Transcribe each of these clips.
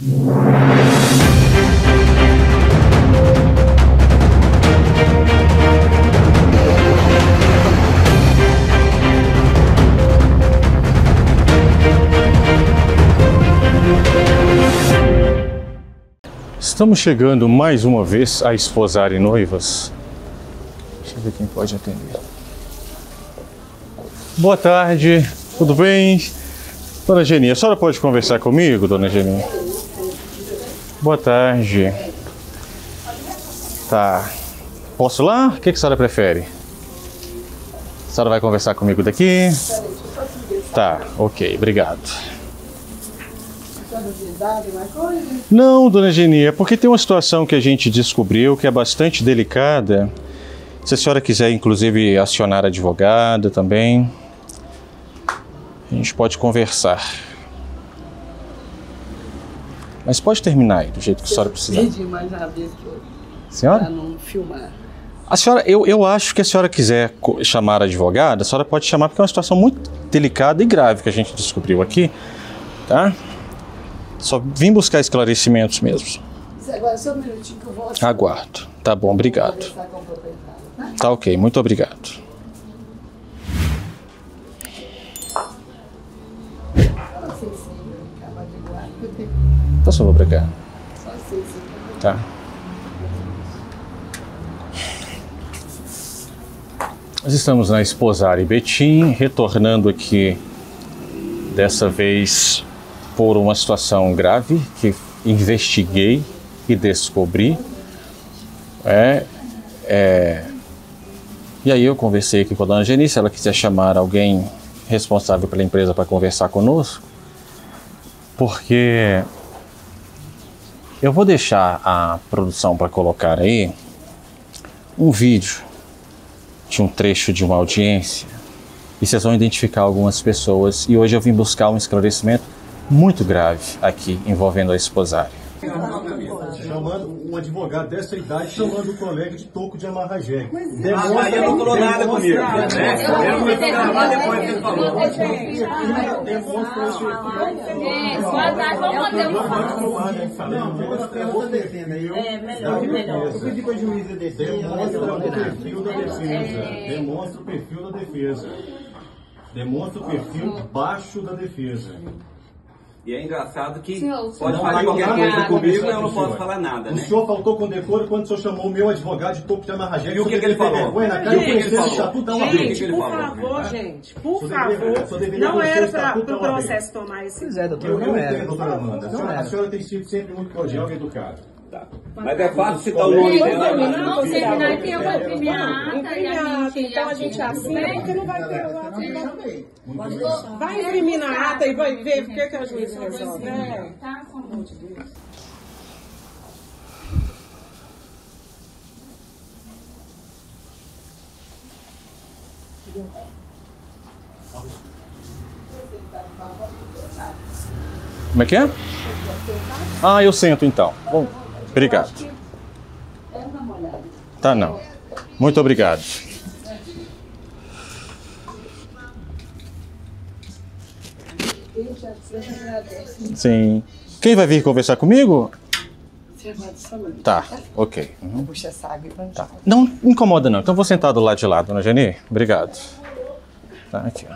Estamos chegando mais uma vez a Esposari Noivas. Deixa eu ver quem pode atender. Boa tarde, tudo bem? Dona Geni, a senhora pode conversar comigo, dona Geni? Boa tarde. Tá. Posso ir lá? O que a senhora prefere? A senhora vai conversar comigo daqui? Tá, ok, obrigado. Não, dona Geni, é porque tem uma situação que a gente descobriu que é bastante delicada. Se a senhora quiser, inclusive, acionar advogado também, a gente pode conversar. Mas pode terminar aí, do jeito que a senhora precisar. Pedi mais uma vez senhora? Para não filmar. A senhora, eu acho que a senhora quiser chamar advogado, a senhora pode chamar porque é uma situação muito delicada e grave que a gente descobriu aqui, tá? Só vim buscar esclarecimentos mesmo. Agora só um minutinho que eu vou... Aguardo. Tá bom, obrigado. Tá ok, muito obrigado. Por favor, pra cá. Tá. Nós estamos na Esposari Betim, retornando aqui, dessa vez por uma situação grave que investiguei e descobri. E aí eu conversei aqui com a dona Geni, se ela quiser chamar alguém responsável pela empresa para conversar conosco, porque eu vou deixar a produção para colocar aí um vídeo de um trecho de uma audiência e vocês vão identificar algumas pessoas, e hoje eu vim buscar um esclarecimento muito grave aqui envolvendo a Esposari. Chamando um advogado dessa idade, chamando o colega de toco de amarrajé. Ele não falou nada comigo. Ele não vai gravar depois que ele falou. Eu pedi para a juíza descer. Demonstra o perfil da defesa. Demonstra o perfil da defesa. Demonstra o perfil baixo da defesa. E é engraçado que pode falar qualquer coisa comigo e eu não posso falar nada, né? O senhor faltou com decoro quando o senhor chamou o meu advogado de topo de amarrajé. E o que ele falou? Gente, por favor, gente, por favor, não era para o processo tomar esse... Pois é, doutor, não era, doutora Amanda. A senhora tem sido sempre muito cordial e educada. Tá. Mas é fácil citar o nome dela. Não, você terminar aqui, eu vou imprimir a ata e a gente... Então a gente assina, porque não vai ter o ato. Vai imprimir na ata e vai ver o que a juíza resolve. Tá, com amor de Deus. Como é que é? Ah, eu sento então. Bom, obrigado. Tá, não. Muito obrigado. Sim. Quem vai vir conversar comigo? Tá, ok. Uhum. Puxa saco e Tá. Não incomoda não. Então vou sentar do lado de lá, dona Geni. Obrigado. Tá, aqui, ó.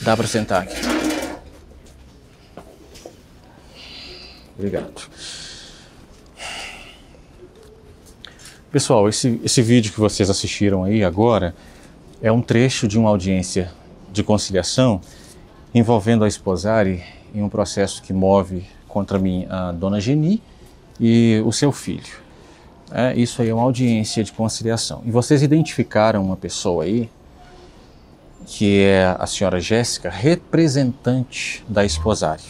Dá para sentar aqui. Obrigado. Pessoal, esse vídeo que vocês assistiram aí agora é um trecho de uma audiência de conciliação envolvendo a Esposari em um processo que move contra mim a dona Geni e o seu filho. Isso aí é uma audiência de conciliação. E vocês identificaram uma pessoa aí, que é a senhora Jéssica, representante da Esposari.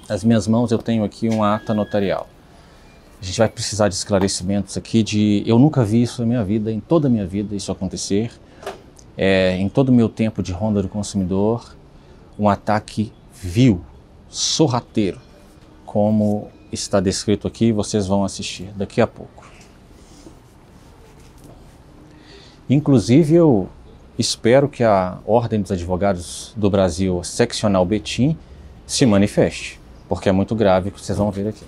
Nas minhas mãos eu tenho aqui uma ata notarial. A gente vai precisar de esclarecimentos aqui eu nunca vi isso na minha vida, em toda a minha vida isso acontecer. Em todo o meu tempo de ronda do consumidor, um ataque vil, sorrateiro, como está descrito aqui, vocês vão assistir daqui a pouco. Inclusive eu espero que a Ordem dos Advogados do Brasil, Seccional Betim, se manifeste, porque é muito grave o que vocês vão ver aqui.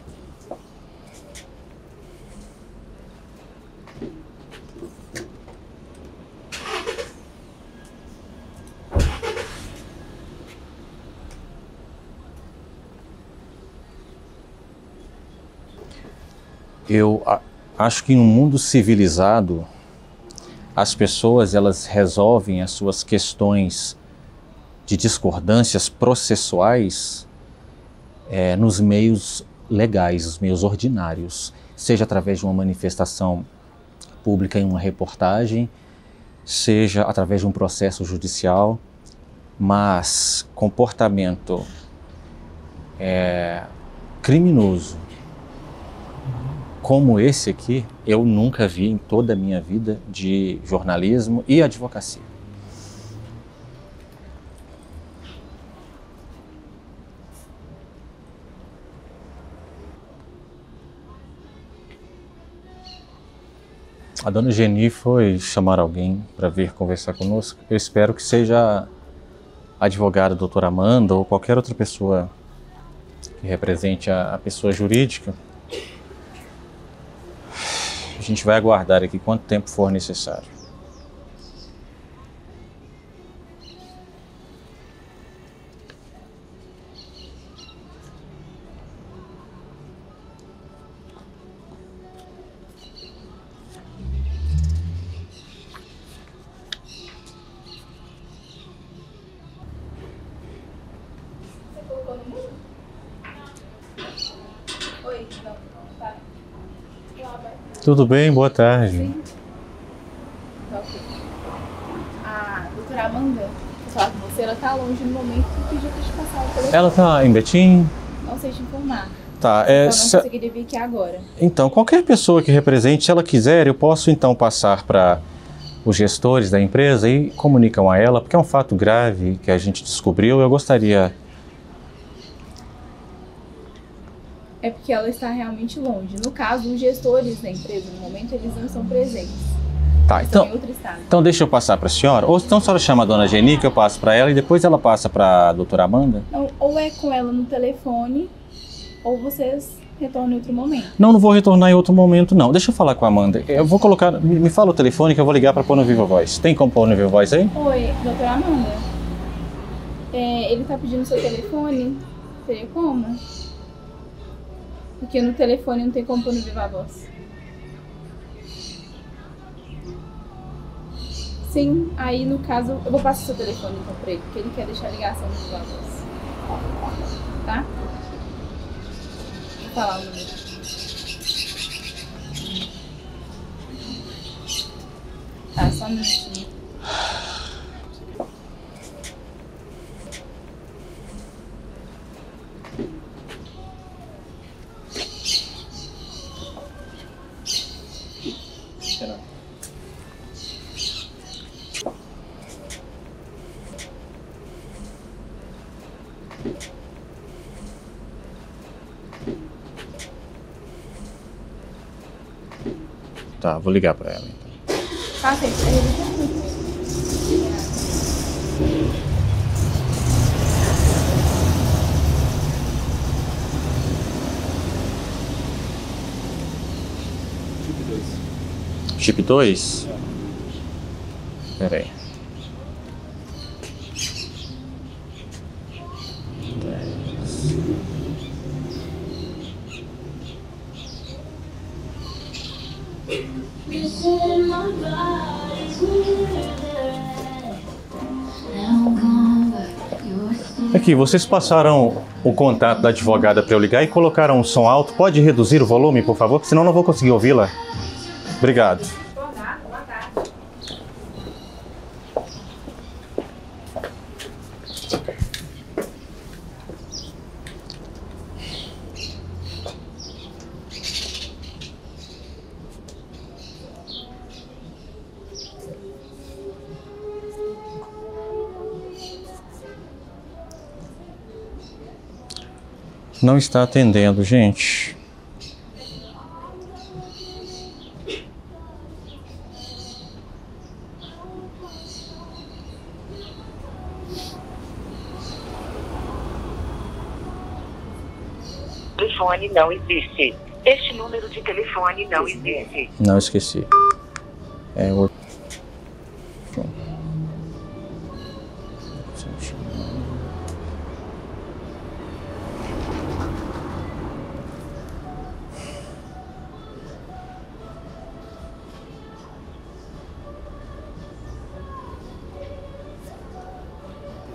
Eu acho que em um mundo civilizado, as pessoas elas resolvem as suas questões de discordâncias processuais nos meios legais, os meios ordinários, seja através de uma manifestação pública em uma reportagem, seja através de um processo judicial, mas comportamento criminoso como esse aqui, eu nunca vi em toda a minha vida de jornalismo e advocacia. A dona Geni foi chamar alguém para vir conversar conosco. Eu espero que seja a advogada a doutora Amanda ou qualquer outra pessoa que represente a pessoa jurídica. A gente vai aguardar aqui quanto tempo for necessário. Oi, não, tá. Tudo bem? Boa tarde. Sim. Tá ok. A doutora Amanda, vou falar com você, ela tá longe no momento e pediu pra te passar o telefone. Ela tá em Betim? Não sei te informar. Tá, Então não conseguiria vir aqui agora. Então, qualquer pessoa que represente, se ela quiser, eu posso então passar para os gestores da empresa e comunicam a ela, porque é um fato grave que a gente descobriu. Eu gostaria... É porque ela está realmente longe. No caso, os gestores da empresa, no momento, eles não estão presentes. Tá, Estão em outro estado. então deixa eu passar para a senhora. Ou então a senhora chama a dona Geni, que eu passo para ela, e depois ela passa para a doutora Amanda? Não, ou é com ela no telefone, ou vocês retornam em outro momento. Não, não vou retornar em outro momento, não. Deixa eu falar com a Amanda. Eu vou colocar... Me fala o telefone que eu vou ligar para pôr no Viva Voz. Tem como pôr no Viva Voz aí? Oi, doutora Amanda. Ele tá pedindo seu telefone. Teria como? Porque no telefone não tem como pôr no Viva Voz. Sim, aí no caso, eu vou passar seu telefone então pra ele, porque ele quer deixar a ligação no Viva Voz. Tá? Vou falar o número. Tá, só um minutinho. Tá, vou ligar para ela então. Tá, sim. Chip 2? Espera aí. Aqui, vocês passaram o contato da advogada para eu ligar e colocaram um som alto. Pode reduzir o volume, por favor? Senão eu não vou conseguir ouvi-la. Obrigado. Boa tarde. Não está atendendo, gente. telefone não existe. Este número de telefone não existe. Não, esqueci. É o...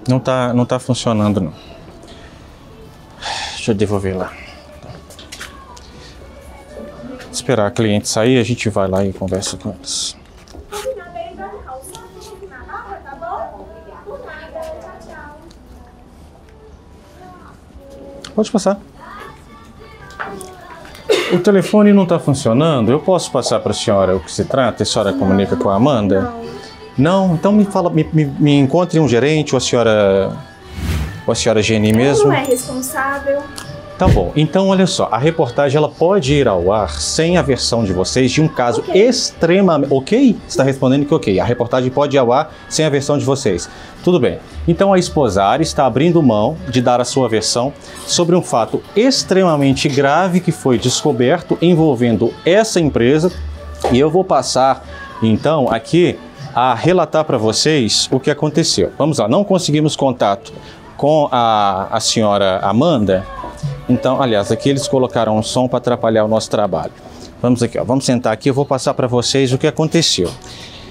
Não tá funcionando, não. Deixa eu devolver lá. Esperar a cliente sair, a gente vai lá e conversa com eles. Pode passar. O telefone não está funcionando. Eu posso passar para a senhora o que se trata? A senhora comunica com a Amanda? Não? Então me fala, me encontre um gerente ou a senhora Geni mesmo? Não é responsável. Tá bom, então olha só, a reportagem ela pode ir ao ar sem a versão de vocês de um caso extremamente... Ok? Você está respondendo que ok, a reportagem pode ir ao ar sem a versão de vocês. Tudo bem. Então a esposária está abrindo mão de dar a sua versão sobre um fato extremamente grave que foi descoberto envolvendo essa empresa e eu vou passar então aqui a relatar para vocês o que aconteceu. Vamos lá, não conseguimos contato com a senhora Amanda. Então, aliás, aqui eles colocaram um som para atrapalhar o nosso trabalho. Vamos aqui, ó, vamos sentar aqui, eu vou passar para vocês o que aconteceu.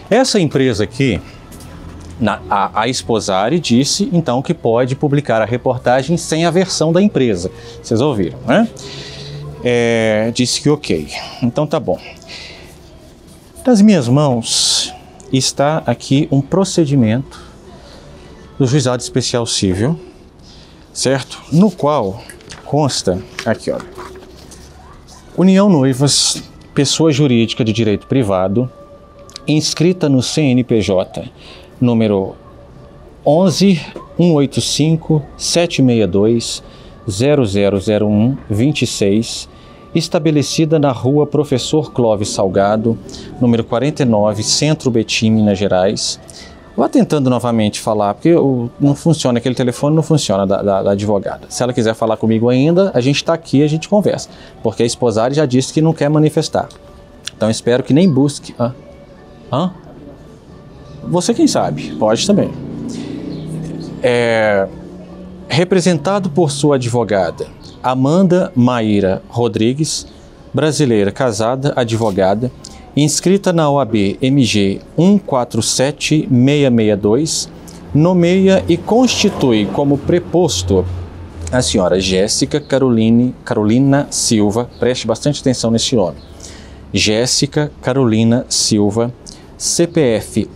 Essa empresa aqui, a esposária disse, então, que pode publicar a reportagem sem a versão da empresa. Vocês ouviram, né? Disse que ok. Então, tá bom. Nas minhas mãos está aqui um procedimento do Juizado Especial Civil, certo? No qual consta, aqui olha, União Noivas, pessoa jurídica de direito privado, inscrita no CNPJ, número 11-185-762-0001-26, estabelecida na rua Professor Clóvis Salgado, número 49, Centro Betim, Minas Gerais. Vá tentando novamente falar, porque não funciona, aquele telefone não funciona da advogada. Se ela quiser falar comigo ainda, a gente está aqui, a gente conversa. Porque a esposária já disse que não quer manifestar. Então espero que nem busque. Você quem sabe, pode também. Representado por sua advogada, Amanda Maíra Rodrigues, brasileira, casada, advogada, inscrita na OAB MG 147662, nomeia e constitui como preposto a senhora Jéssica Carolina Silva, preste bastante atenção nesse nome, Jéssica Carolina Silva, CPF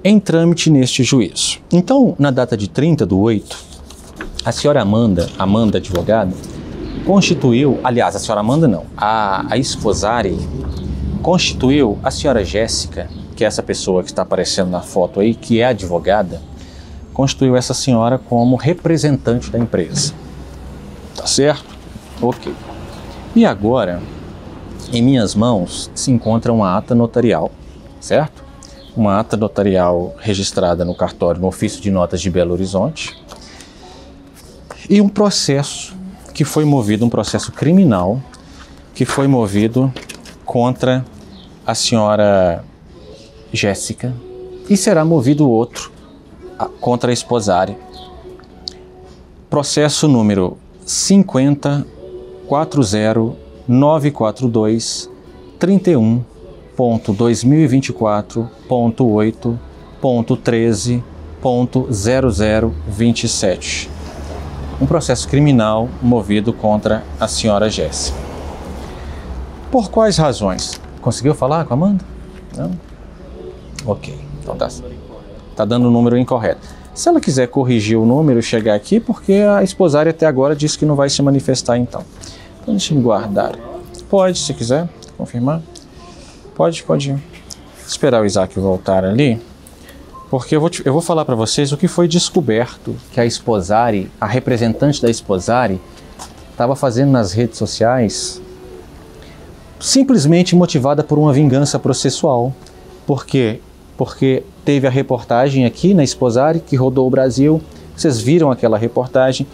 em trâmite neste juízo. Então, na data de 30/8, a senhora Amanda advogada, constituiu, aliás, a senhora Amanda não, a esposária constituiu a senhora Jéssica, que é essa pessoa que está aparecendo na foto aí, que é advogada, constituiu essa senhora como representante da empresa. Tá certo? Ok. E agora, em minhas mãos, se encontra uma ata notarial, certo? Uma ata notarial registrada no cartório, no ofício de notas de Belo Horizonte, e um processo que foi movido, um processo criminal, que foi movido contra a senhora Jéssica, e será movido outro contra a esposária. Processo número 50.40942.31.2024.8.13.0027. Um processo criminal movido contra a senhora Jéssica. Por quais razões? Conseguiu falar com a Amanda? Não? Ok, então tá dando o número incorreto. Se ela quiser corrigir o número e chegar aqui, porque a esposária até agora disse que não vai se manifestar então. Então deixa eu guardar. Pode, se quiser, confirmar. Pode esperar o Isaac voltar ali. Porque eu vou falar para vocês o que foi descoberto que a esposária, a representante da esposária, estava fazendo nas redes sociais, simplesmente motivada por uma vingança processual, porque porque teve a reportagem aqui na Esposari, que rodou o Brasil, vocês viram aquela reportagem,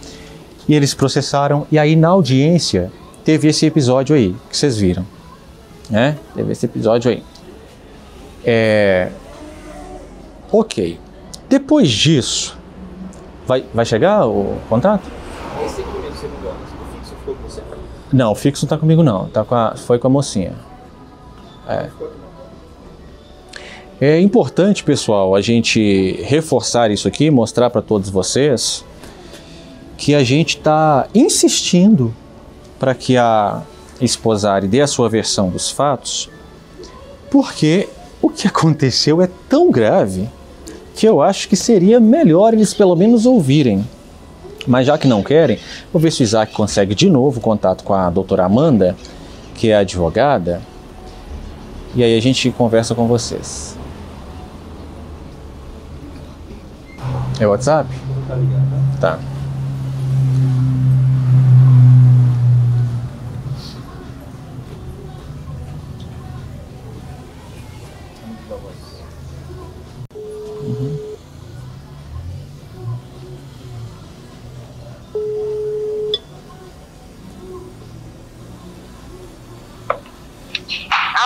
e eles processaram, e aí na audiência teve esse episódio aí, que vocês viram, né? Teve esse episódio aí. Ok. Depois disso, vai chegar o contrato? Esse primeiro, segundo ano, o fixo ficou com você? Não, o fixo não tá comigo não, foi com a mocinha. É importante, pessoal, a gente reforçar isso aqui, mostrar para todos vocês que a gente está insistindo para que a Esposari dê a sua versão dos fatos, porque o que aconteceu é tão grave que eu acho que seria melhor eles pelo menos ouvirem. Mas já que não querem, vou ver se o Isaac consegue de novo contato com a doutora Amanda, que é a advogada, e aí a gente conversa com vocês. É o WhatsApp? Tá.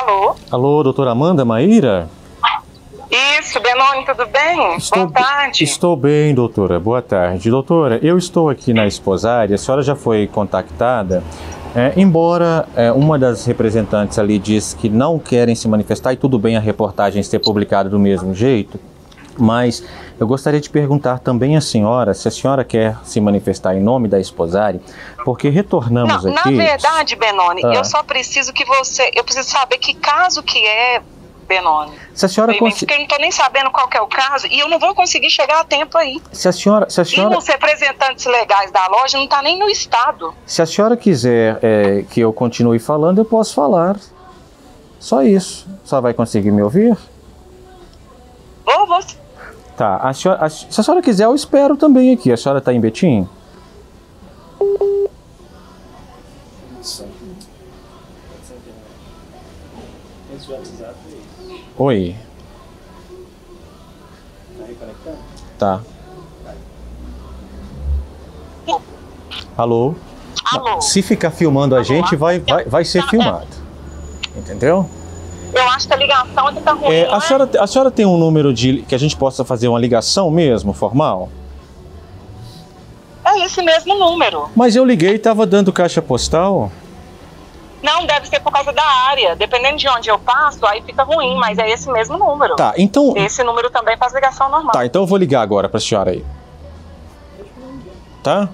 Alô? Alô, doutora Amanda Maíra? Isso, Benoni, tudo bem? Boa tarde. Estou bem, doutora. Boa tarde. Doutora, eu estou aqui na Esposari, a senhora já foi contactada, embora uma das representantes ali disse que não querem se manifestar, e tudo bem a reportagem ser publicada do mesmo jeito, mas eu gostaria de perguntar também à senhora se a senhora quer se manifestar em nome da Esposari, porque retornamos aqui... Na verdade, Benoni, eu só preciso que você... Eu preciso saber que caso que é, Benoni. Se a senhora Porque eu não estou nem sabendo qual que é o caso e eu não vou conseguir chegar a tempo aí. Se a senhora... E os representantes legais da loja não estão nem no estado. Se a senhora quiser que eu continue falando, eu posso falar. Só isso. Só vai conseguir me ouvir? Vou. Tá. Se a senhora quiser, eu espero também aqui. A senhora está em Betim? Oi. Tá. Alô? Alô? Se ficar filmando a gente, vai ser filmado. Entendeu? Eu acho que a ligação está ruim. A senhora tem um número que a gente possa fazer uma ligação mesmo, formal? É esse mesmo número. Mas eu liguei e estava dando caixa postal. Não, deve ser por causa da área. Dependendo de onde eu passo, aí fica ruim, mas é esse mesmo número. Tá, então... Esse número também faz ligação normal. Tá, então eu vou ligar agora para a senhora aí. Tá?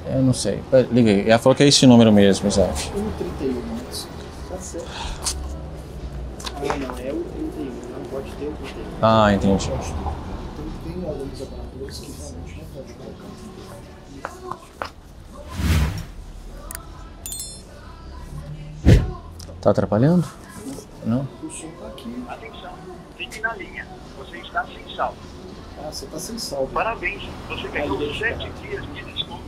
Eu não sei. Liguei. Ela falou que é esse número mesmo, Isaac. 131, tá certo. Não, é o 31, não pode ter o 31. Ah, entendi. Tem alguns operadores que realmente não pode colocar. Tá atrapalhando? Não? O som tá aqui. Atenção, fique na linha. Você está sem saldo. Ah, você tá sem saldo. Parabéns, você ganhou 7 dias de desconto.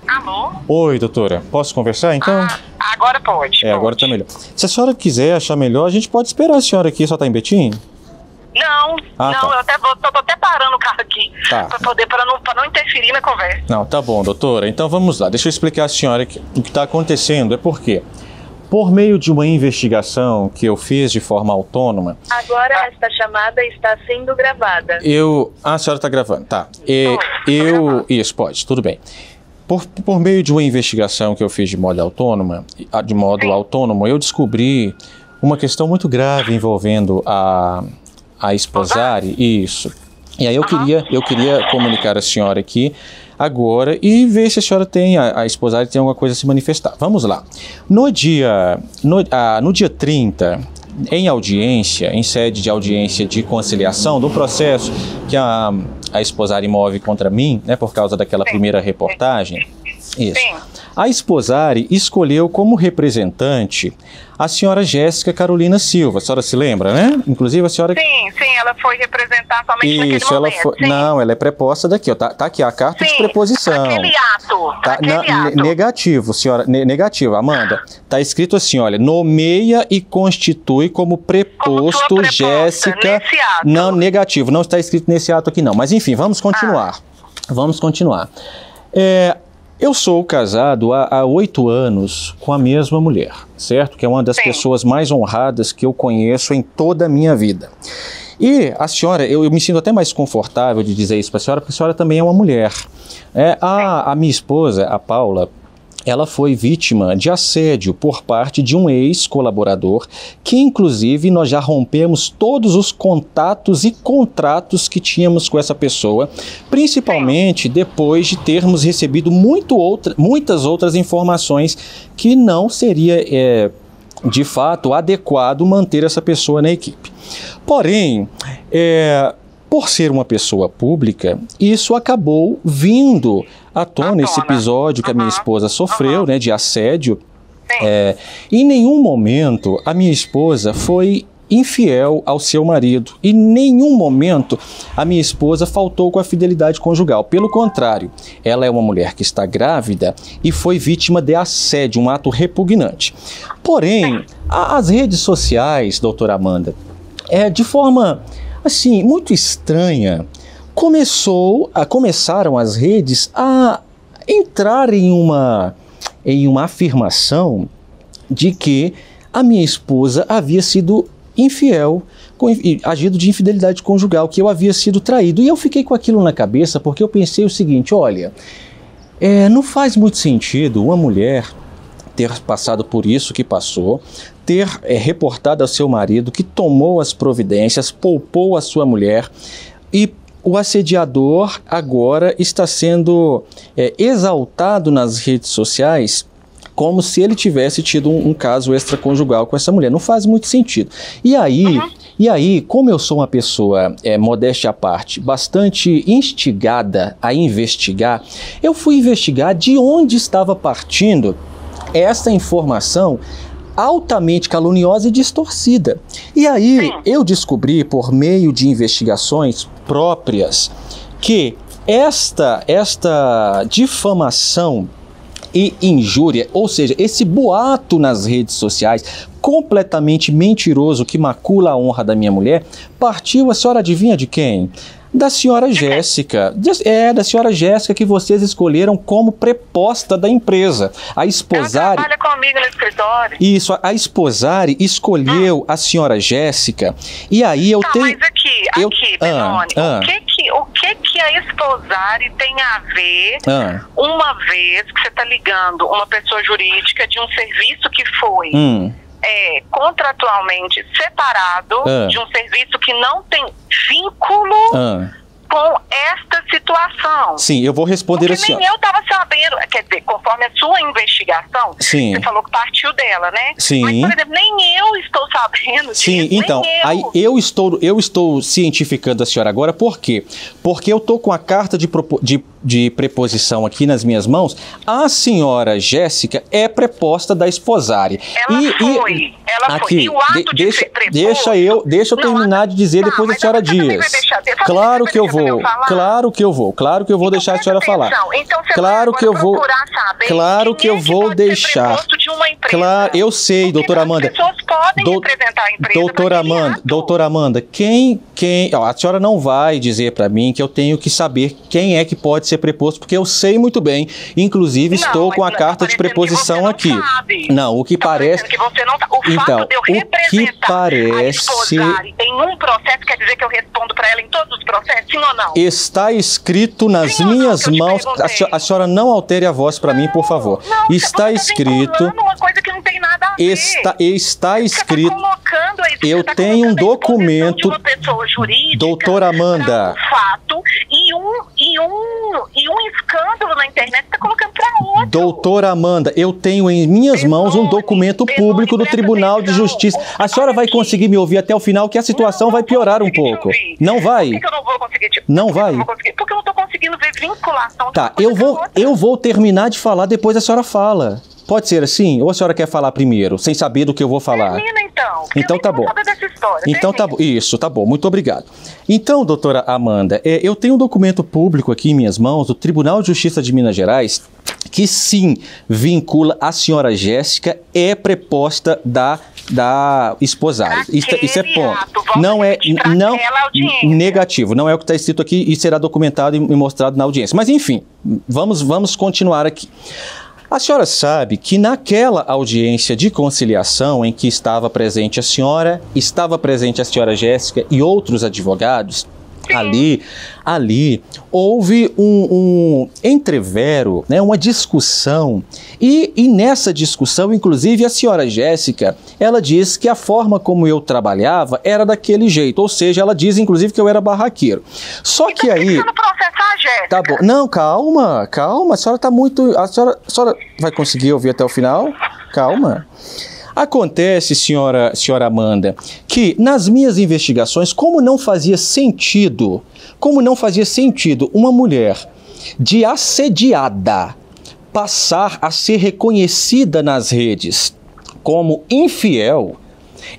Alô? Oi, doutora. Posso conversar, então? Agora pode. Agora tá melhor. Se a senhora quiser achar melhor, a gente pode esperar a senhora aqui. Só tá em Betim? Não, tá. Eu tô até parando o carro aqui. Tá. Pra não interferir na conversa. Não, tá bom, doutora. Então vamos lá. Deixa eu explicar à senhora que o que está acontecendo é porque, por meio de uma investigação que eu fiz de forma autônoma... Agora esta chamada está sendo gravada. A senhora está gravando, tá. Isso, pode, tudo bem. Por meio de uma investigação que eu fiz de modo autônomo, eu descobri uma questão muito grave envolvendo a Esposari, isso. E aí eu queria comunicar a senhora aqui agora e ver se a senhora a Esposari tem alguma coisa a se manifestar. Vamos lá. No dia 30, em audiência, em sede de audiência de conciliação do processo que a Esposari move contra mim, né, por causa daquela primeira reportagem, isso. A esposari escolheu como representante a senhora Jéssica Carolina Silva. A senhora se lembra, né? Inclusive a senhora... Sim, ela foi representar somente naquele Isso, ela momento. foi... Sim. Não, ela é preposta daqui, ó. Tá aqui a carta de preposição. Aquele ato. Tá, negativo, senhora. Negativo, Amanda. Tá escrito assim, olha, nomeia e constitui como preposto Jéssica. Nesse ato. Não, negativo. Não está escrito nesse ato aqui, não. Mas enfim, vamos continuar. Vamos continuar. Eu sou casado há 8 anos com a mesma mulher, certo? Que é uma das pessoas mais honradas que eu conheço em toda a minha vida. E a senhora, eu me sinto até mais confortável de dizer isso para a senhora, porque a senhora também é uma mulher. A minha esposa, a Paula, ela foi vítima de assédio por parte de um ex-colaborador, que inclusive nós já rompemos todos os contatos e contratos que tínhamos com essa pessoa, principalmente depois de termos recebido muitas outras informações que não seria de fato adequado manter essa pessoa na equipe. Porém, por ser uma pessoa pública, isso acabou vindo à tona, esse episódio que a minha esposa sofreu, né, de assédio. Em nenhum momento a minha esposa foi infiel ao seu marido. Em nenhum momento a minha esposa faltou com a fidelidade conjugal. Pelo contrário, ela é uma mulher que está grávida e foi vítima de assédio, um ato repugnante. Porém, as redes sociais, doutora Amanda, de forma assim muito estranha, começaram as redes a entrar em uma afirmação de que a minha esposa havia sido infiel, agido de infidelidade conjugal, que eu havia sido traído. E eu fiquei com aquilo na cabeça porque eu pensei o seguinte, olha, não faz muito sentido uma mulher ter passado por isso que passou, ter reportado ao seu marido que tomou as providências, poupou a sua mulher, e o assediador agora está sendo exaltado nas redes sociais como se ele tivesse tido um caso extraconjugal com essa mulher. Não faz muito sentido. E aí, como eu sou uma pessoa, modéstia à parte, bastante instigada a investigar, eu fui investigar de onde estava partindo essa informação altamente caluniosa e distorcida. E aí eu descobri, por meio de investigações próprias, que esta difamação e injúria, ou seja, esse boato nas redes sociais completamente mentiroso que macula a honra da minha mulher, partiu, a senhora adivinha de quem? Da senhora Jéssica. Da senhora Jéssica, que vocês escolheram como preposta da empresa. A esposari... Ela trabalha comigo no escritório. Isso, a esposari escolheu a senhora Jéssica. E aí eu tenho... Mas aqui, Benoni, o que a esposari tem a ver uma vez que você está ligando uma pessoa jurídica de um serviço que foi... contratualmente separado de um serviço que não tem vínculo com esta situação. Sim, eu vou responder porque assim. Nem eu estava sabendo, quer dizer, conforme a sua investigação, você falou que partiu dela, né? Sim. Mas, por exemplo, nem eu estou sabendo disso. Sim, então, aí eu estou cientificando a senhora agora, por quê? Porque eu estou com a carta de preposição aqui nas minhas mãos. A senhora Jéssica é preposta da esposari. Ela foi. E o ato de ser preposto... Deixa eu terminar de dizer, depois a senhora diz. Claro que eu vou. Claro que eu vou deixar a senhora falar. Então, claro que eu vou. Claro que eu vou deixar. Claro, eu sei, doutora Amanda. As pessoas podem representar a empresa. Doutora Amanda, a senhora não vai dizer para mim que eu tenho que saber quem é que pode ser preposto, porque eu sei muito bem. Inclusive, estou com a carta de preposição aqui. Não, o que parece. Então, o que parece. Em um processo quer dizer que eu respondo para ela em todos os processos, sim ou não? Está escrito nas minhas mãos. A senhora não altere a voz para mim, por favor. Está escrito. Uma coisa que não tem nada a ver. Está escrito. Eu tenho um documento. Doutora Amanda. Fato e um escândalo na internet está colocando para outro. Doutora Amanda, eu tenho em minhas mãos um documento público do Tribunal de Justiça. A senhora vai conseguir me ouvir até o final, que a situação vai piorar um pouco. Não vai? Por que eu não vou conseguir? Não vai? Porque eu não estou conseguindo querendo ver vinculação. Tá, eu vou terminar de falar, depois a senhora fala. Pode ser assim? Ou a senhora quer falar primeiro, sem saber do que eu vou falar? Termina então. Então tá bom. Então tá bom. Isso, tá bom. Muito obrigado. Então, doutora Amanda, eu tenho um documento público aqui em minhas mãos do Tribunal de Justiça de Minas Gerais que sim vincula a senhora Jéssica preposta da esposada. Isso é ponto. Não é negativo. Não é o que está escrito aqui e será documentado e mostrado na audiência. Mas enfim, vamos continuar aqui. A senhora sabe que naquela audiência de conciliação em que estava presente a senhora Jéssica e outros advogados, ali houve um entrevero, né, uma discussão, e nessa discussão, inclusive, a senhora Jéssica, ela diz que a forma como eu trabalhava era daquele jeito, ou seja, ela diz, inclusive, que eu era barraqueiro. Só que aí... Você não processar a Jéssica? Tá bom. Não, calma, a senhora tá muito... A senhora vai conseguir ouvir até o final? Calma. Acontece, senhora Amanda, que nas minhas investigações, como não fazia sentido uma mulher de assediada passar a ser reconhecida nas redes como infiel,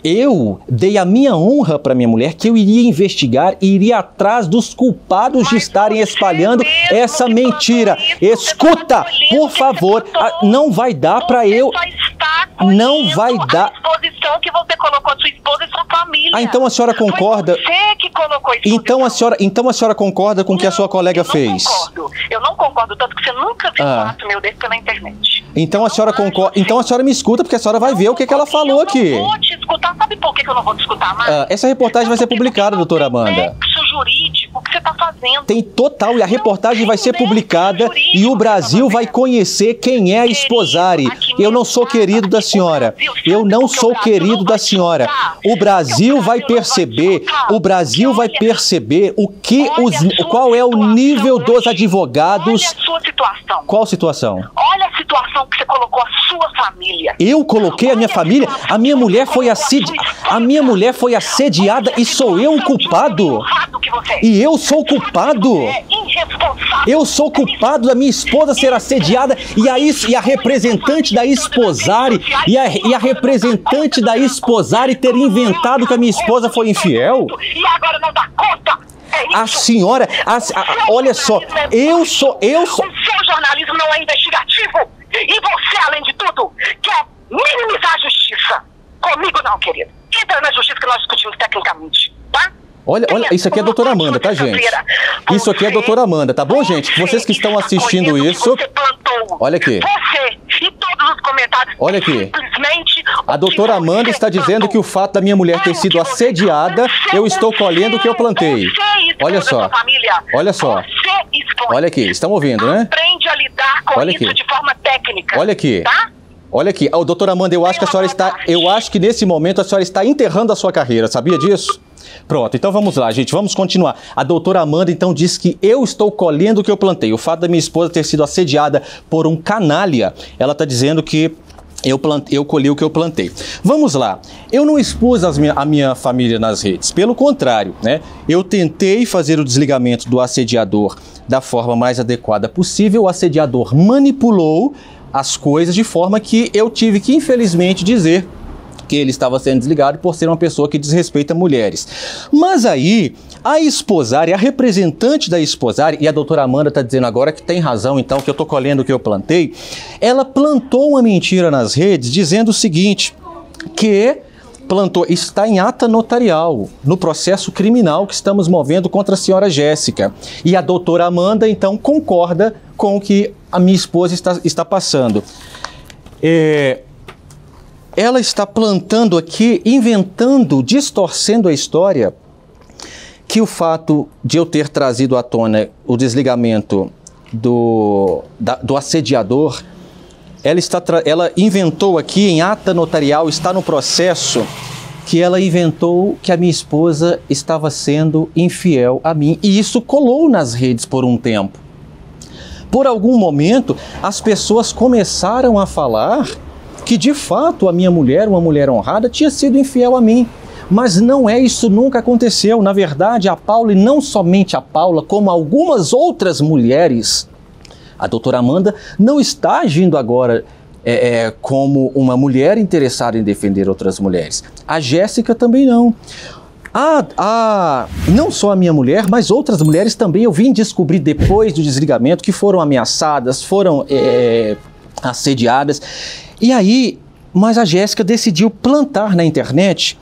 eu dei a minha honra para minha mulher que eu iria investigar e iria atrás dos culpados de estarem espalhando essa mentira. Escuta, por favor, não vai dar para eu... Não vai dar... A exposição que você colocou, sua esposa e sua família. Ah, então a senhora concorda... Foi você que colocou isso. Então a senhora concorda com o que a sua colega fez? Eu não concordo, tanto que você nunca viu um ato meu desse pela internet. Então a senhora concorda... Então a senhora me escuta, porque a senhora vai ver o que ela falou aqui. Eu não vou te escutar, sabe por que eu não vou te escutar mais? Essa reportagem vai ser publicada, doutora Amanda. Nexo jurídico que você está fazendo. Tem total, e a reportagem vai ser publicada e o Brasil vai conhecer quem é a esposare. Eu não sou querido da senhora. Eu não sou querido da senhora. O Brasil vai perceber, qual é o nível dos advogados. Olha a sua situação. Qual situação? Olha a situação que você colocou a sua família. Eu coloquei a minha família? A minha mulher foi assediada e sou eu o culpado? E eu sou culpado? Eu sou culpado da minha esposa ser assediada e a representante da esposare e a representante da esposare ter inventado que a minha esposa foi infiel? E agora não dá conta. A senhora, olha só, eu sou... O seu jornalismo não é investigativo. E você, além de tudo, quer minimizar a justiça. Comigo não, querido. Entra na justiça que nós discutimos tecnicamente, tá? Olha, isso aqui é a doutora Amanda, tá, gente? Isso aqui é a doutora Amanda, tá bom, gente? Vocês que estão assistindo isso... Olha aqui. Você e todos os comentários... Olha aqui. A doutora Amanda está dizendo que o fato da minha mulher ter sido assediada, eu estou colhendo o que eu plantei. Olha só. Olha só. Olha aqui, estão ouvindo, né? Aprende a lidar com isso de forma técnica. Olha aqui. Tá? Olha aqui. Doutora Amanda, eu acho que nesse momento a senhora está enterrando a sua carreira, sabia disso? Pronto, então vamos lá, gente, vamos continuar. A doutora Amanda, então, diz que eu estou colhendo o que eu plantei. O fato da minha esposa ter sido assediada por um canalha, ela está dizendo que eu colhi o que eu plantei. Vamos lá, eu não expus a minha família nas redes, pelo contrário, né? Eu tentei fazer o desligamento do assediador da forma mais adequada possível, o assediador manipulou as coisas de forma que eu tive que, infelizmente, dizer que ele estava sendo desligado por ser uma pessoa que desrespeita mulheres. Mas aí, a esposare, a representante da esposare, e a doutora Amanda está dizendo agora que tem razão, então, que eu estou colhendo o que eu plantei, ela plantou uma mentira nas redes dizendo o seguinte, que está em ata notarial, no processo criminal que estamos movendo contra a senhora Jéssica. E a doutora Amanda, então, concorda com o que a minha esposa está passando. Ela está plantando aqui, inventando, distorcendo a história, que o fato de eu ter trazido à tona o desligamento do assediador, ela inventou aqui em ata notarial, está no processo, que ela inventou que a minha esposa estava sendo infiel a mim. E isso colou nas redes por um tempo. Por algum momento, as pessoas começaram a falar que de fato a minha mulher, uma mulher honrada, tinha sido infiel a mim. Mas não é isso, nunca aconteceu. Na verdade, a Paula, e não somente a Paula, como algumas outras mulheres, a doutora Amanda não está agindo agora como uma mulher interessada em defender outras mulheres. A Jéssica também não. Não só a minha mulher, mas outras mulheres também eu vim descobrir depois do desligamento que foram ameaçadas, foram assediadas. E aí, mas a Jéssica decidiu plantar na internet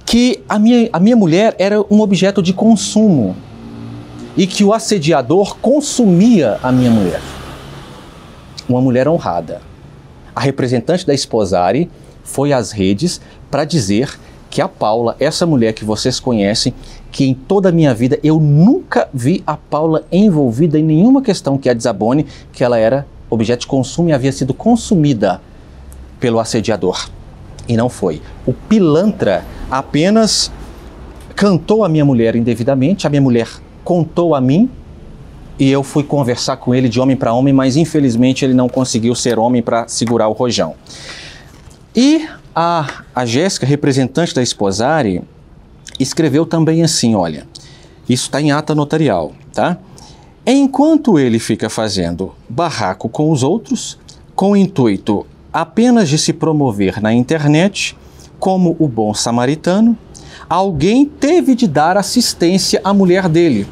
que a minha mulher era um objeto de consumo e que o assediador consumia a minha mulher. Uma mulher honrada. A representante da Esposari foi às redes para dizer que a Paula, essa mulher que vocês conhecem, que em toda a minha vida eu nunca vi a Paula envolvida em nenhuma questão que a desabone, que ela era objeto de consumo e havia sido consumida pelo assediador. E não foi. O pilantra apenas cantou a minha mulher indevidamente, a minha mulher contou a mim e eu fui conversar com ele de homem para homem, mas infelizmente ele não conseguiu ser homem para segurar o rojão. E a Jéssica, representante da Esposari, escreveu também assim, olha, isso está em ata notarial, tá? Enquanto ele fica fazendo barraco com os outros, com o intuito apenas de se promover na internet como o bom samaritano, alguém teve de dar assistência à mulher dele.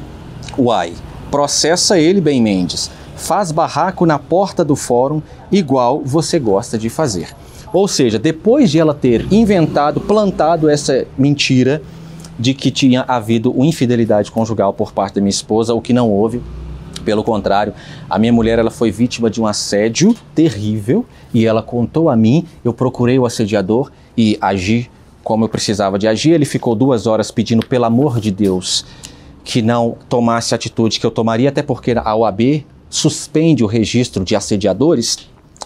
Uai, processa ele, Ben Mendes, faz barraco na porta do fórum igual você gosta de fazer. Ou seja, depois de ela ter inventado, plantado essa mentira de que tinha havido uma infidelidade conjugal por parte da minha esposa, o que não houve. Pelo contrário, a minha mulher ela foi vítima de um assédio terrível e ela contou a mim, eu procurei o assediador e agi como eu precisava de agir. Ele ficou 2 horas pedindo, pelo amor de Deus, que não tomasse a atitude que eu tomaria, até porque a OAB suspende o registro de assediadores.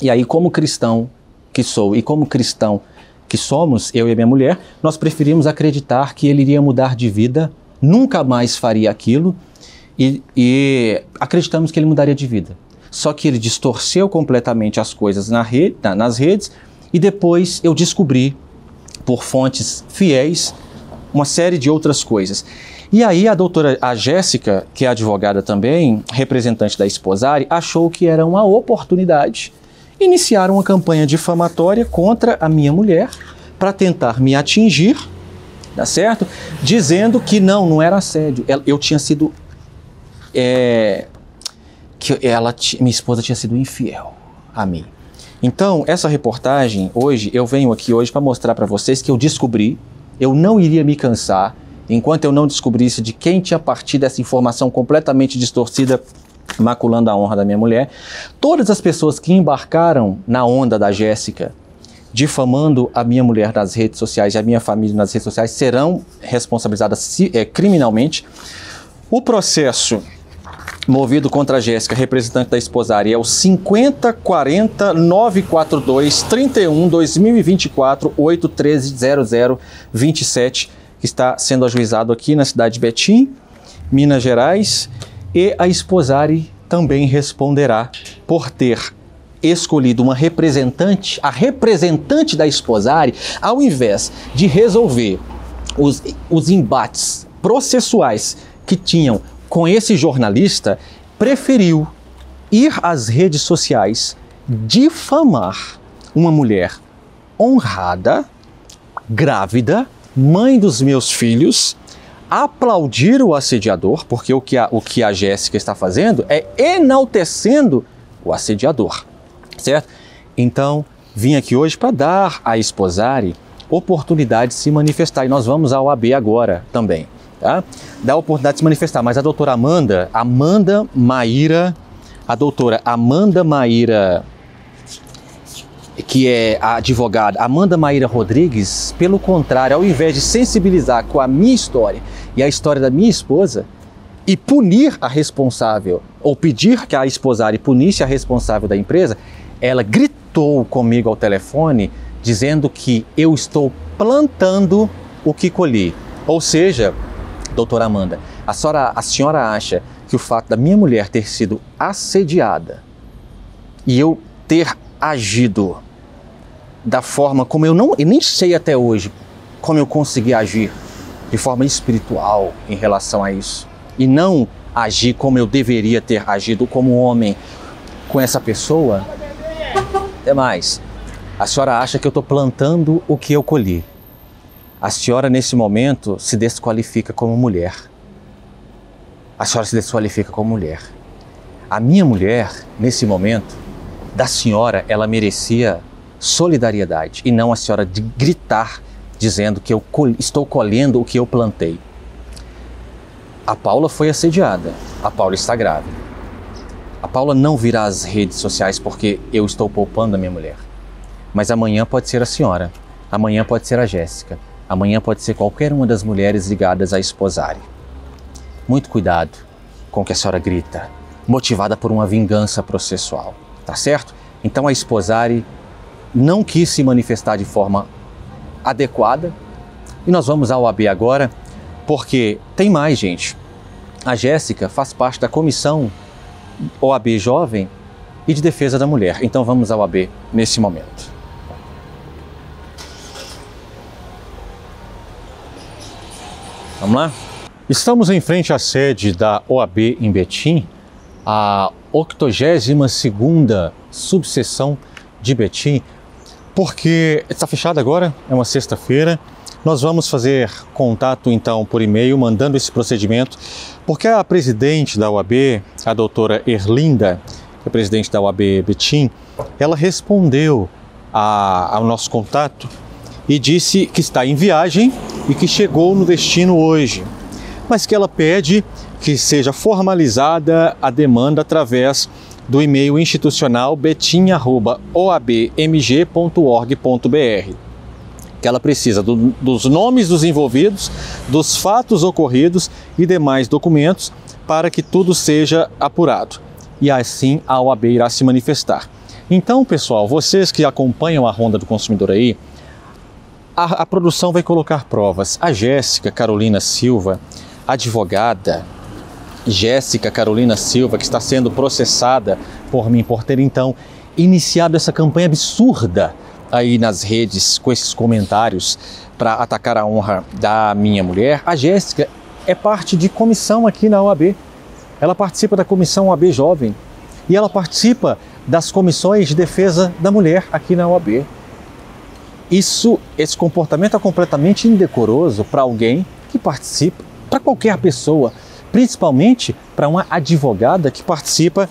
E aí, como cristão que sou e como cristão que somos, eu e a minha mulher, nós preferimos acreditar que ele iria mudar de vida, nunca mais faria aquilo. E acreditamos que ele mudaria de vida. Só que ele distorceu completamente as coisas nas redes e depois eu descobri, por fontes fiéis, uma série de outras coisas. E aí a Jéssica, que é advogada também, representante da Esposari, achou que era uma oportunidade iniciar uma campanha difamatória contra a minha mulher para tentar me atingir, tá certo? Dizendo que não era assédio, eu tinha sido... minha esposa tinha sido infiel a mim. Então, essa reportagem, eu venho aqui hoje para mostrar para vocês que eu descobri, eu não iria me cansar, enquanto eu não descobrisse de quem tinha partido essa informação completamente distorcida, maculando a honra da minha mulher. Todas as pessoas que embarcaram na onda da Jéssica, difamando a minha mulher nas redes sociais e a minha família nas redes sociais, serão responsabilizadas criminalmente. O processo movido contra a Jéssica, representante da Esposari, é o 5040-942-31-2024-813-0027, que está sendo ajuizado aqui na cidade de Betim, Minas Gerais, e a Esposari também responderá por ter escolhido uma representante, a representante da Esposari, ao invés de resolver os embates processuais que tinham com esse jornalista, preferiu ir às redes sociais difamar uma mulher honrada, grávida, mãe dos meus filhos, aplaudir o assediador, porque o que a Jéssica está fazendo é enaltecendo o assediador, certo? Então, vim aqui hoje para dar à Esposari oportunidade de se manifestar, e nós vamos à OAB agora também. Tá? Dá a oportunidade de se manifestar, mas a doutora Amanda Maíra, que é a advogada Amanda Maíra Rodrigues, pelo contrário, ao invés de sensibilizar com a minha história e a história da minha esposa e punir a responsável, ou pedir que a Esposari punisse a responsável da empresa, ela gritou comigo ao telefone dizendo que eu estou plantando o que colhi. Ou seja, doutora Amanda, a senhora acha que o fato da minha mulher ter sido assediada e eu ter agido da forma como eu nem sei até hoje como eu consegui agir de forma espiritual em relação a isso. E não agir como eu deveria ter agido como homem com essa pessoa. Até mais. A senhora acha que eu estou plantando o que eu colhi. A senhora, nesse momento, se desqualifica como mulher. A senhora se desqualifica como mulher. A minha mulher, nesse momento, da senhora, ela merecia solidariedade e não a senhora de gritar dizendo que eu estou colhendo o que eu plantei. A Paula foi assediada. A Paula está grávida. A Paula não virá às redes sociais porque eu estou poupando a minha mulher. Mas amanhã pode ser a senhora. Amanhã pode ser a Jéssica. Amanhã pode ser qualquer uma das mulheres ligadas a esposarem. Muito cuidado com o que a senhora grita, motivada por uma vingança processual, tá certo? Então a esposare não quis se manifestar de forma adequada e nós vamos à OAB agora, porque tem mais, gente. A Jéssica faz parte da comissão OAB Jovem e de Defesa da Mulher. Então vamos à OAB nesse momento. Vamos lá? Estamos em frente à sede da OAB em Betim, a 82ª subseção de Betim, porque está fechada agora, é uma sexta-feira. Nós vamos fazer contato então por e-mail, mandando esse procedimento, porque a presidente da OAB, a doutora Erlinda, que é presidente da OAB Betim, ela respondeu ao nosso contato e disse que está em viagem e que chegou no destino hoje, mas que ela pede que seja formalizada a demanda através do e-mail institucional betim@oabmg.org.br, que ela precisa dos nomes dos envolvidos, dos fatos ocorridos e demais documentos para que tudo seja apurado. E assim a OAB irá se manifestar. Então, pessoal, vocês que acompanham a Ronda do Consumidor aí, a produção vai colocar provas. A Jéssica Carolina Silva, advogada Jéssica Carolina Silva, que está sendo processada por mim por ter então iniciado essa campanha absurda aí nas redes com esses comentários para atacar a honra da minha mulher. A Jéssica é parte de comissão aqui na OAB. Ela participa da comissão OAB Jovem e ela participa das comissões de defesa da mulher aqui na OAB. Esse comportamento é completamente indecoroso para alguém que participa, para qualquer pessoa, principalmente para uma advogada que participa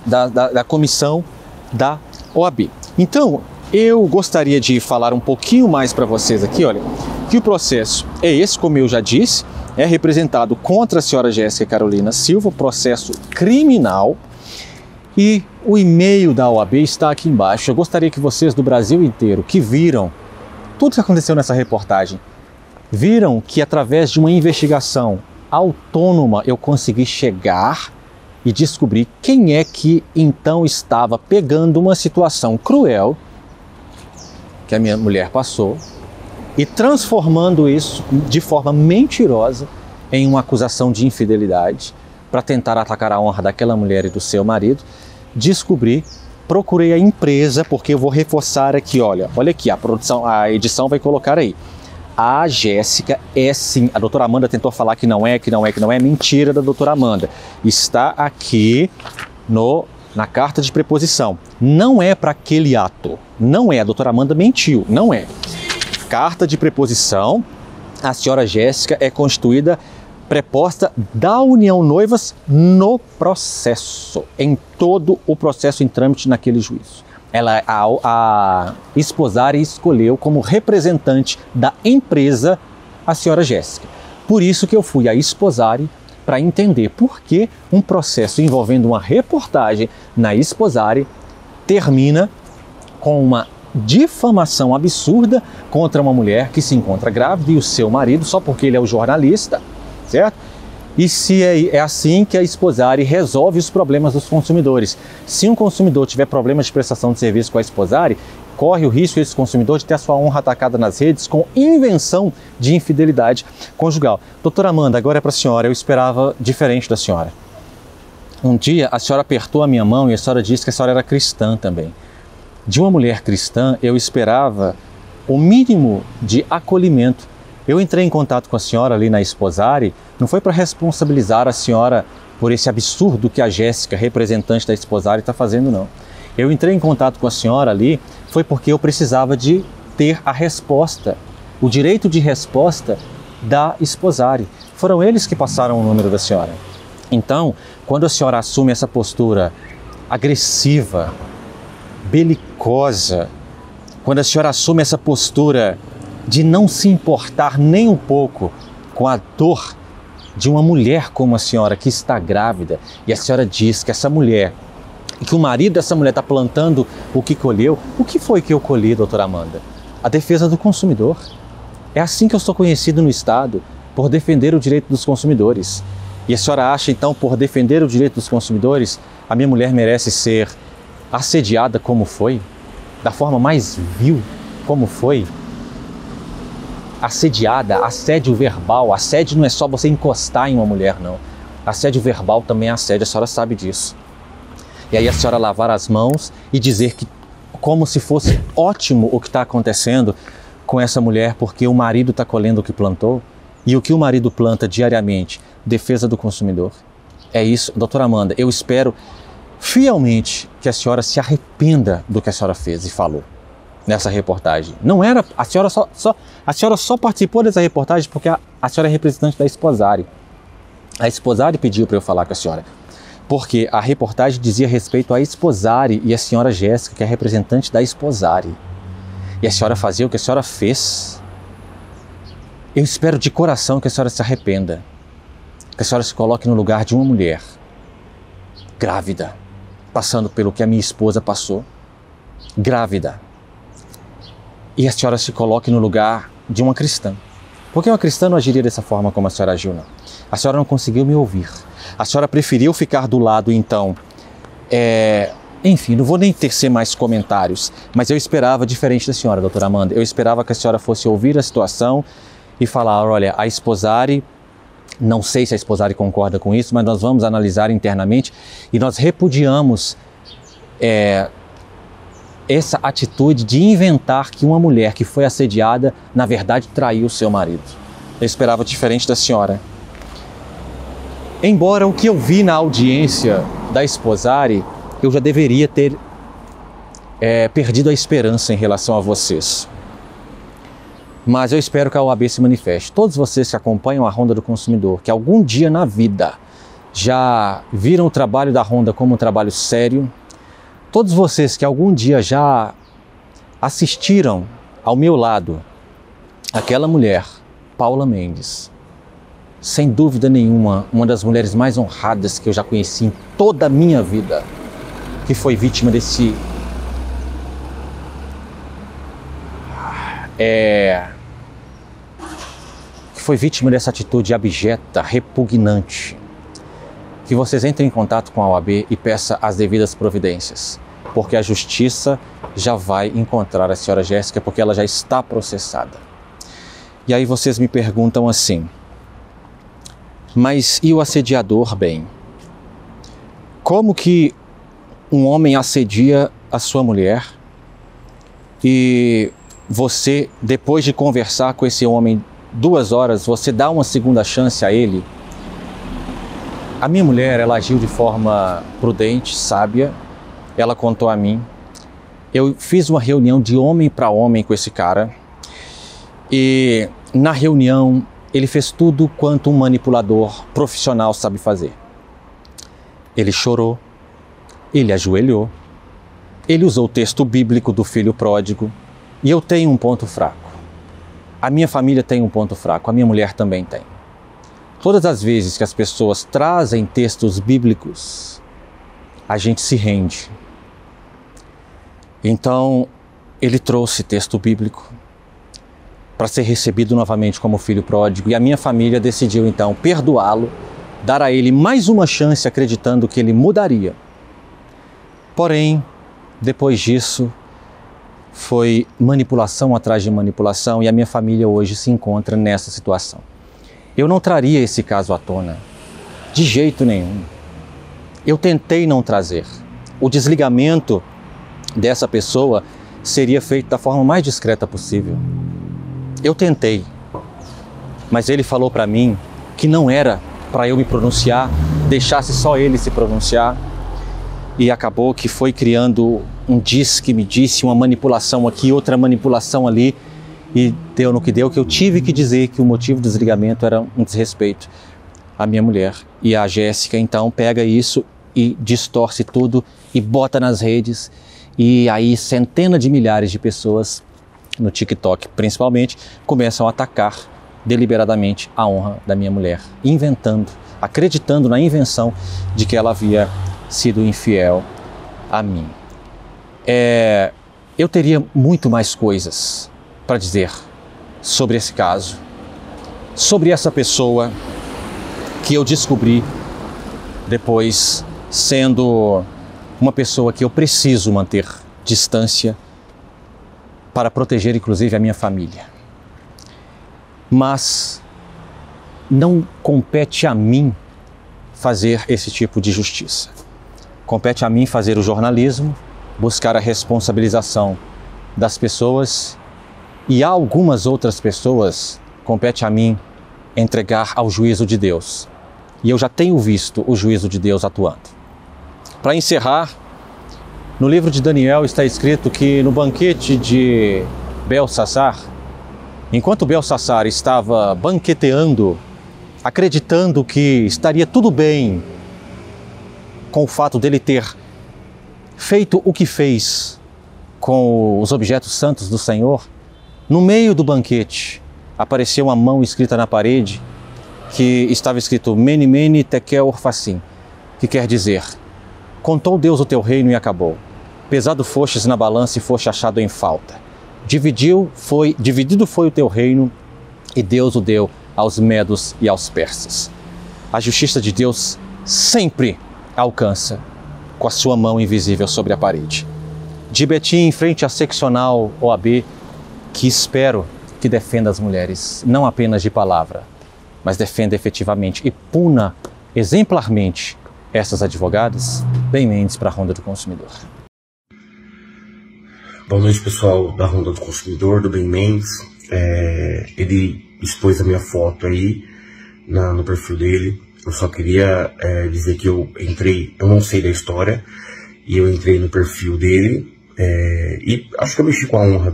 da comissão da OAB. Então, eu gostaria de falar um pouquinho mais para vocês aqui, olha, que o processo é esse, como eu já disse, é representado contra a senhora Jéssica Carolina Silva, processo criminal, e o e-mail da OAB está aqui embaixo. Eu gostaria que vocês do Brasil inteiro, que viram tudo que aconteceu nessa reportagem, viram que através de uma investigação autônoma eu consegui chegar e descobrir quem é que então estava pegando uma situação cruel que a minha mulher passou e transformando isso de forma mentirosa em uma acusação de infidelidade para tentar atacar a honra daquela mulher e do seu marido. Descobri, procurei a empresa, porque eu vou reforçar aqui, olha aqui, a edição vai colocar aí. A Jéssica é sim, a doutora Amanda tentou falar que não é mentira da doutora Amanda. Está aqui na carta de preposição. Não é para aquele ato, não é, a doutora Amanda mentiu, não é. Carta de preposição, a senhora Jéssica é constituída preposta da União Noivas no processo, em todo o processo em trâmite naquele juízo. A esposare escolheu como representante da empresa a senhora Jéssica. Por isso que eu fui a esposare para entender por que um processo envolvendo uma reportagem na esposare termina com uma difamação absurda contra uma mulher que se encontra grávida e o seu marido, só porque ele é o jornalista, certo? E se é assim que a esposare resolve os problemas dos consumidores. Se um consumidor tiver problemas de prestação de serviço com a esposare, corre o risco esse consumidor de ter a sua honra atacada nas redes com invenção de infidelidade conjugal. Doutora Amanda, agora é para a senhora, eu esperava diferente da senhora. Um dia a senhora apertou a minha mão e a senhora disse que a senhora era cristã também. De uma mulher cristã eu esperava o mínimo de acolhimento. Eu entrei em contato com a senhora ali na Esposari, não foi para responsabilizar a senhora por esse absurdo que a Jéssica, representante da Esposari, está fazendo, não. Eu entrei em contato com a senhora ali, foi porque eu precisava de ter a resposta, o direito de resposta da Esposari. Foram eles que passaram o número da senhora. Então, quando a senhora assume essa postura agressiva, belicosa, quando a senhora assume essa postura de não se importar nem um pouco com a dor de uma mulher como a senhora que está grávida, e a senhora diz que essa mulher, que o marido dessa mulher está plantando o que colheu, o que foi que eu colhi, doutora Amanda? A defesa do consumidor. É assim que eu sou conhecido no Estado, por defender o direito dos consumidores. E a senhora acha então, por defender o direito dos consumidores, a minha mulher merece ser assediada como foi? Da forma mais vil como foi? Assediada, assédio verbal. Assédio não é só você encostar em uma mulher, não. Assédio verbal também é assédio, a senhora sabe disso. E aí a senhora lavar as mãos e dizer que como se fosse ótimo o que está acontecendo com essa mulher, porque o marido está colhendo o que plantou. E o que o marido planta diariamente? Defesa do consumidor. É isso, doutora Amanda, eu espero fielmente que a senhora se arrependa do que a senhora fez e falou nessa reportagem. Não era, a senhora só participou dessa reportagem porque a senhora é representante da Esposari. A Esposari pediu para eu falar com a senhora, porque a reportagem dizia respeito à Esposari e a senhora Jéssica, que é representante da Esposari. E a senhora fazia o que a senhora fez. Eu espero de coração que a senhora se arrependa, que a senhora se coloque no lugar de uma mulher grávida, passando pelo que a minha esposa passou, grávida, e a senhora se coloque no lugar de uma cristã, porque uma cristã não agiria dessa forma como a senhora agiu, não. A senhora não conseguiu me ouvir, a senhora preferiu ficar do lado, então, enfim, não vou nem tecer mais comentários, mas eu esperava diferente da senhora, doutora Amanda, eu esperava que a senhora fosse ouvir a situação e falar, olha, a Esposari, não sei se a Esposari concorda com isso, mas nós vamos analisar internamente e nós repudiamos essa atitude de inventar que uma mulher que foi assediada, na verdade, traiu o seu marido. Eu esperava diferente da senhora. Embora o que eu vi na audiência da Esposari, eu já deveria ter perdido a esperança em relação a vocês. Mas eu espero que a OAB se manifeste. Todos vocês que acompanham a Ronda do Consumidor, que algum dia na vida já viram o trabalho da Ronda como um trabalho sério, todos vocês que algum dia já assistiram ao meu lado aquela mulher, Paula Mendes, sem dúvida nenhuma, uma das mulheres mais honradas que eu já conheci em toda a minha vida, que foi vítima desse que foi vítima dessa atitude abjeta, repugnante, que vocês entrem em contato com a OAB e peçam as devidas providências, porque a justiça já vai encontrar a senhora Jéssica, porque ela já está processada. E aí vocês me perguntam assim, mas e o assediador, bem? Como que um homem assedia a sua mulher e você, depois de conversar com esse homem 2 horas, você dá uma segunda chance a ele? A minha mulher, ela agiu de forma prudente, sábia, ela contou a mim. Eu fiz uma reunião de homem para homem com esse cara e na reunião ele fez tudo quanto um manipulador profissional sabe fazer. Ele chorou, ele ajoelhou, ele usou o texto bíblico do filho pródigo. E eu tenho um ponto fraco. A minha família tem um ponto fraco, a minha mulher também tem. Todas as vezes que as pessoas trazem textos bíblicos, a gente se rende. Então, ele trouxe texto bíblico para ser recebido novamente como filho pródigo, e a minha família decidiu então perdoá-lo, dar a ele mais uma chance acreditando que ele mudaria. Porém, depois disso, foi manipulação atrás de manipulação e a minha família hoje se encontra nessa situação. Eu não traria esse caso à tona, de jeito nenhum. Eu tentei não trazer. O desligamento dessa pessoa seria feito da forma mais discreta possível. Eu tentei, mas ele falou para mim que não era para eu me pronunciar, deixasse só ele se pronunciar, e acabou que foi criando um diz que me disse, uma manipulação aqui, outra manipulação ali, e deu no que deu, que eu tive que dizer que o motivo do desligamento era um desrespeito à minha mulher. E a Jéssica então pega isso e distorce tudo e bota nas redes, e aí centenas de milhares de pessoas no TikTok principalmente começam a atacar deliberadamente a honra da minha mulher, inventando, acreditando na invenção de que ela havia sido infiel a mim. Eu teria muito mais coisas para dizer sobre esse caso, sobre essa pessoa que eu descobri depois sendo uma pessoa que eu preciso manter distância para proteger inclusive a minha família. Mas não compete a mim fazer esse tipo de justiça. Compete a mim fazer o jornalismo, buscar a responsabilização das pessoas, e a algumas outras pessoas compete a mim entregar ao juízo de Deus. E eu já tenho visto o juízo de Deus atuando. Para encerrar, no livro de Daniel está escrito que no banquete de Belsassar, enquanto Belsassar estava banqueteando, acreditando que estaria tudo bem com o fato dele ter feito o que fez com os objetos santos do Senhor, no meio do banquete apareceu uma mão escrita na parede que estava escrito Mene, Mene, Tekel, Orfacim, que quer dizer: contou Deus o teu reino e acabou. Pesado fostes na balança e foste achado em falta. Dividido foi o teu reino e Deus o deu aos medos e aos persas. A justiça de Deus sempre alcança com a sua mão invisível sobre a parede. De Betim, em frente à seccional OAB, que espero que defenda as mulheres, não apenas de palavra, mas defenda efetivamente e puna exemplarmente essas advogadas. Ben Mendes para a Ronda do Consumidor. Boa noite, pessoal da Ronda do Consumidor, do Ben Mendes. Ele expôs a minha foto aí no perfil dele. Eu só queria dizer que eu não sei da história, e eu entrei no perfil dele, e acho que eu mexi com a honra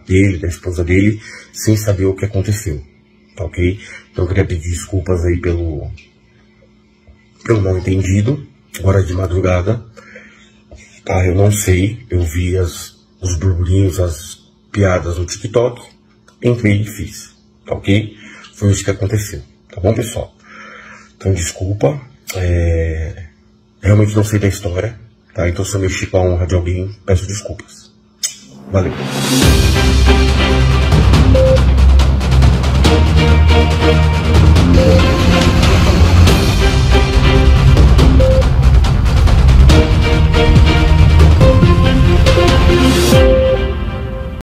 dele, da esposa dele, sem saber o que aconteceu, tá ok? Então eu queria pedir desculpas aí pelo mal entendido, hora de madrugada, tá? Eu não sei, eu vi os burburinhos, as piadas no TikTok, entrei e fiz, tá ok? Foi isso que aconteceu, tá bom, pessoal? Então desculpa, realmente não sei da história, tá? Então se eu mexi com a honra de alguém, peço desculpas. Valeu.